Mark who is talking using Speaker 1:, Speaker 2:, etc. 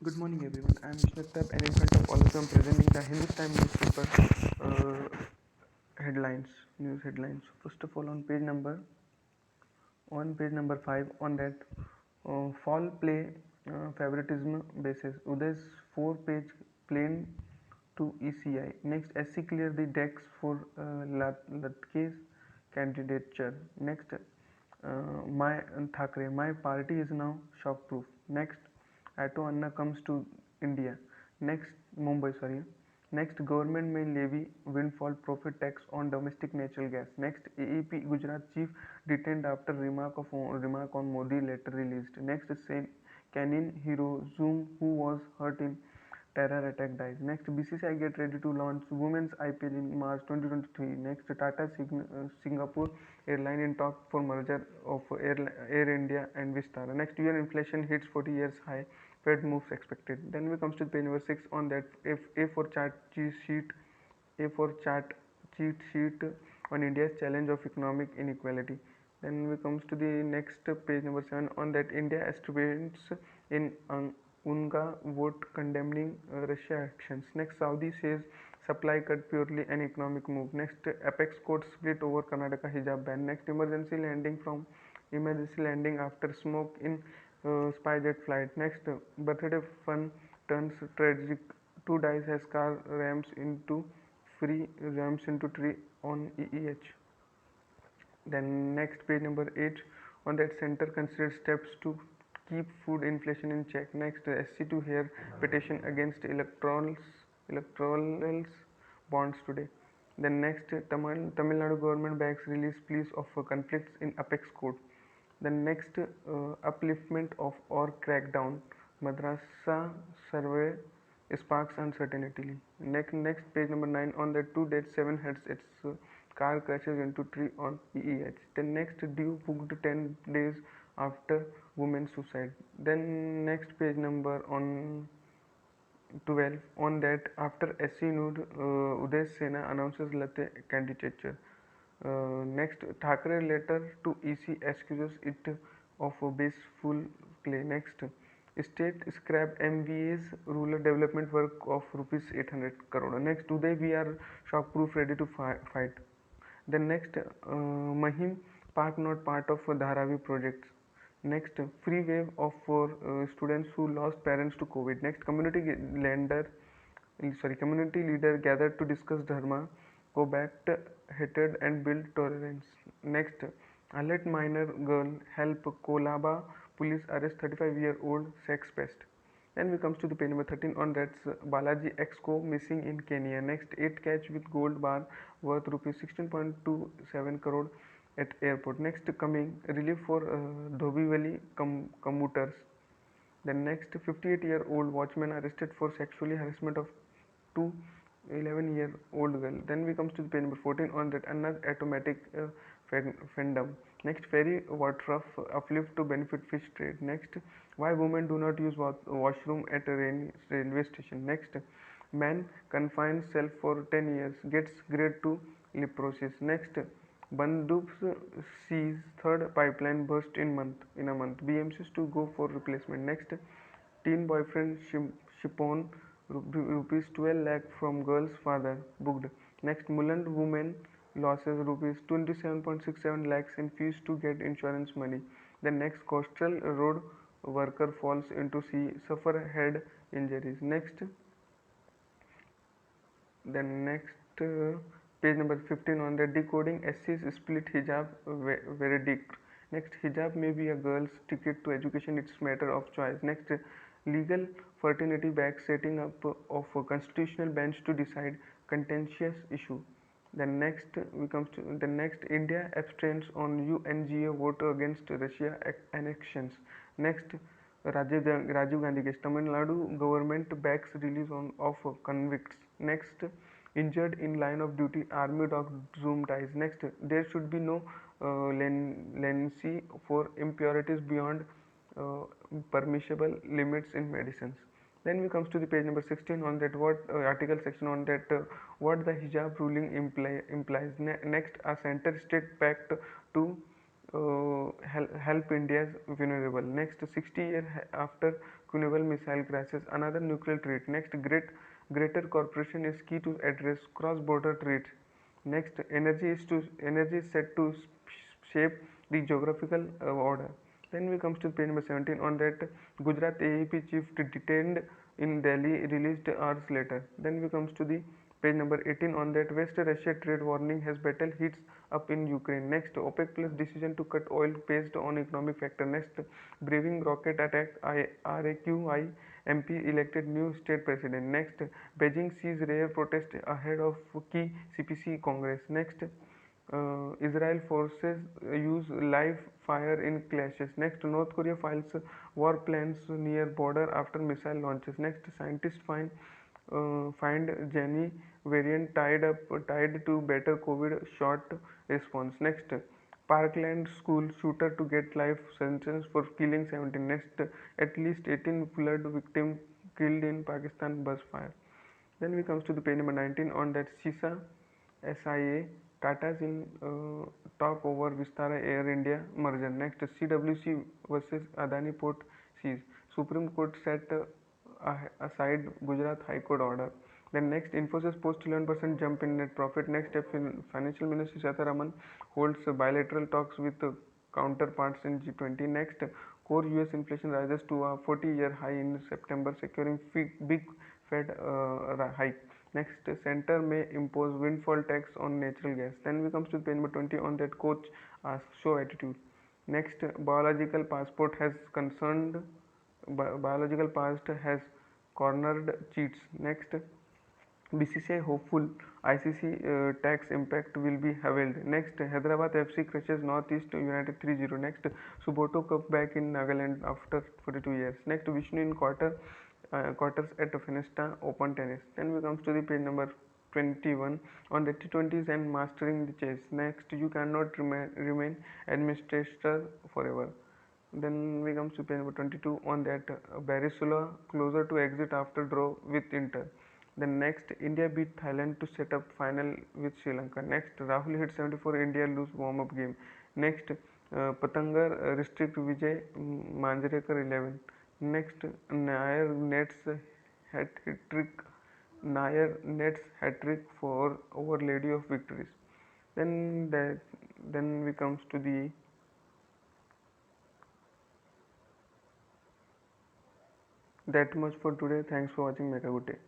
Speaker 1: Good morning, everyone. I am Shraddha, and in front of all of you, I am presenting the Hindustan newspaper headlines, news headlines. First of all, on page number 5, on that fall play favoritism basis, Uday's 4-page plan to ECI. Next, SC clear the decks for Latke's candidature. Next, my Thakre, my party is now shock-proof. Next, Ato Anna comes to India. Next, Mumbai, sorry. Next, government may levy windfall profit tax on domestic natural gas. Next, AEP Gujarat chief detained after remark on Modi letter released. Next, Saint Canin hero Zoom who was hurt in terror attack dies. Next, BCCI get ready to launch Women's IPL in March 2023. Next, Tata Singapore Airline in talk for merger of Air India and Vistara. Next, year inflation hits 40 years high. Fed moves expected. Then we comes to page number 6 on that. If A for chart cheat sheet, A for chart cheat sheet on India's challenge of economic inequality. Then we comes to the next page number 7 on that. India estimates in UNGA vote condemning Russia actions. Next, Saudi says supply cut purely an economic move. Next, apex court split over Karnataka hijab ban. Next, emergency landing after smoke in SpiceJet flight. Next, birthday fun turns tragic. Two dies as car rams into tree on EEH. Then next, page number 8 on that, center considers steps to keep food inflation in check. Next, SC2 here petition against electorals bonds today. Then next, Tamil Nadu government backs release pleas of conflicts in apex court. Then next, upliftment of or crackdown. Madrasa survey sparks uncertainty. Next page number 9 on the 2 deaths, 7 heads. Its car crashes into tree on EEH. Then next, due booked 10 days after woman's suicide. Then next page number on 12 on that, after SC nude, Uday Sena announces Late candidature. Next, Thakre letter to EC accuses it of a baseful play. Next, state scrap MVA's rural development work of rupees 800 crore. Next, today we are shock-proof, ready to fight. Then next, Mahim Park not part of Dharavi projects. Next, free wave of for students who lost parents to COVID. Next, community leader gathered to discuss dharma, combat hatred and build tolerance. Next, alert minor girl, help Kolaba police arrest 35-year-old sex pest. Then we comes to the page number 13 on that's Balaji Exco missing in Kenya. Next, 8 catch with gold bar worth rupees 16.27 crore at airport. Next, coming relief for Dhobivali commuters. Then next, 58-year-old watchman arrested for sexually harassment of 2 11-year-old girl. Then we comes to the page number 14 on that another automatic fandom. Next, ferry water uplift to benefit fish trade. Next, why women do not use washroom at a railway station. Next, man confines self for 10 years, gets grade 2 leprosis. Next, Bandup's sees third pipeline burst in a month. BMCs to go for replacement. Next, teen boyfriend Shipon rupees 12 lakh from girl's father booked. Next, Mulund woman losses rupees 27.67 lakhs in fees to get insurance money. The next, coastal road worker falls into sea, suffer head injuries. Next, page number 15 on the decoding SC's split hijab verdict. Next, hijab may be a girl's ticket to education, it's matter of choice. Next, legal fraternity back setting up of a constitutional bench to decide contentious issue. Then next, we comes to the next, India abstains on UNGA vote against Russia annexions. Next, Rajiv Gandhi case, Tamil Nadu government backs release of convicts. Next, injured in line of duty, army dog Zoom dies. Next, there should be no leniency for impurities beyond uh, permissible limits in medicines. Then we comes to the page number 16 on that, what article section on that, what the hijab ruling implies. Next, a center state pact to help India's vulnerable. Next, 60 years after Naval missile crashes, another nuclear threat. Next, greater cooperation is key to address cross-border threats. Next, energy is set to shape the geographical order. Then we comes to page number 17. On that, Gujarat AEP chief detained in Delhi released hours later. Then we comes to the page number 18. On that, West Russia trade warning has battle heats up in Ukraine. Next, OPEC plus decision to cut oil based on economic factor. Next, braving rocket attack, RAQI MP elected new state president. Next, Beijing sees rare protest ahead of key CPC Congress. Next, Israel forces use live fire in clashes. Next, North Korea files war plans near border after missile launches. Next, scientists find Jenny variant tied to better COVID short response. Next, Parkland school shooter to get life sentence for killing 17. Next, at least 18 flood victims killed in Pakistan bus fire. Then we comes to the page number 19. On that, SIA Tata's in talk over Vistara Air India merger. Next, CWC versus Adani Port sees. Supreme Court set aside Gujarat High Court order. Then next, Infosys post 11% jump in net profit. Next, Financial Minister Setharaman holds bilateral talks with counterparts in G20. Next, core US inflation rises to a 40-year high in September, securing big Fed hike. Next, center may impose windfall tax on natural gas. Then we comes to page number 20. On that, coach asks show attitude. Next, biological passport has concerned biological past has cornered cheats. Next, BCCI hopeful ICC tax impact will be held. Next, Hyderabad FC crushes Northeast United 3-0. Next, Suboto Cup back in Nagaland after 42 years. Next, Vishnu in quarters at Fiesta Open Tennis. Then we comes to the page number 21 on the T20s and mastering the chase. Next, you cannot remain administrator forever. Then we comes to page number 22 on that Barisula closer to exit after draw with Inter. Then next, India beat Thailand to set up final with Sri Lanka. Next, Rahul hit 74, India lose warm-up game. Next, Patangar restrict Vijay Manjrekar 11. Next, hat trick. Nair nets hat trick for over Lady of Victories. Then we comes to the that much for today. Thanks for watching. Make a good day.